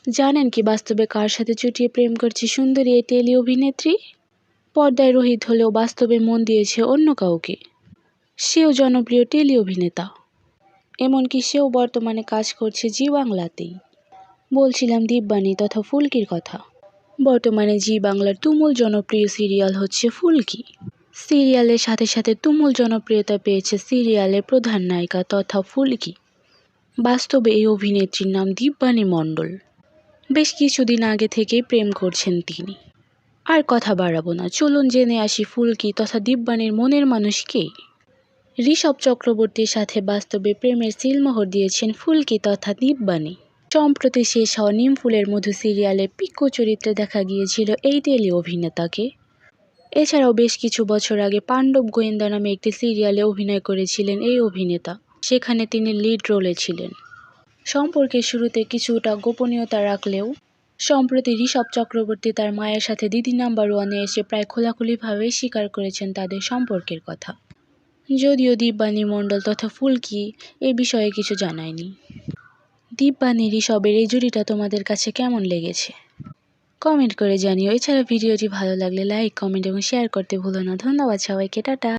জানেন কি বাস্তবে কার সাথে চুটিয়ে প্রেম করছে সুন্দরী এই টেলি অভিনেত্রী? পর্দায় রোহিত হলেও বাস্তবে মন দিয়েছে অন্য কাউকে। সেও জনপ্রিয় টেলি অভিনেতা, এমনকি সেও বর্তমানে কাজ করছে জি বাংলাতেই। বলছিলাম দীপবাণী তথা ফুলকির কথা। বর্তমানে জি বাংলার তুমুল জনপ্রিয় সিরিয়াল হচ্ছে ফুলকি। সিরিয়ালের সাথে সাথে তুমুল জনপ্রিয়তা পেয়েছে সিরিয়ালের প্রধান নায়িকা তথা ফুলকি। বাস্তবে এই অভিনেত্রীর নাম দীপবাণী মণ্ডল। বেশ কিছুদিন আগে থেকেই প্রেম করছেন তিনি। আর কথা বাড়াবো না, চলুন জেনে আসি ফুলকি তথা দীপবাণীর মনের মানুষ কে। ঋষভ চক্রবর্তীর সাথে বাস্তবে প্রেমের সিলমোহর দিয়েছেন ফুলকি তথা দীপবাণী। সম্প্রতি শেষ হওয়া নিম ফুলের মধু সিরিয়ালে পিকু চরিত্রে দেখা গিয়েছিল এই টেলি অভিনেতাকে। এছাড়াও বেশ কিছু বছর আগে পাণ্ডব গোয়েন্দা নামে একটি সিরিয়ালে অভিনয় করেছিলেন এই অভিনেতা, সেখানে তিনি লিড রোলে ছিলেন। সম্পর্কের শুরুতে কিছুটা গোপনীয়তা রাখলেও সম্প্রতি ঋষভ চক্রবর্তী তার মায়ের সাথে দিদি নাম্বার ওয়ানে এসে প্রায় খোলাখুলিভাবেই স্বীকার করেছেন তাদের সম্পর্কের কথা। যদিও দীপবাণী মণ্ডল তথা ফুলকি এ বিষয়ে কিছু জানায়নি। দীপবাণী ঋষভের এই জুটিটা তোমাদের কাছে কেমন লেগেছে কমেন্ট করে জানিও। এছাড়া ভিডিওটি ভালো লাগলে লাইক, কমেন্ট এবং শেয়ার করতে ভুলো না। ধন্যবাদ সবাইকে, টাটা।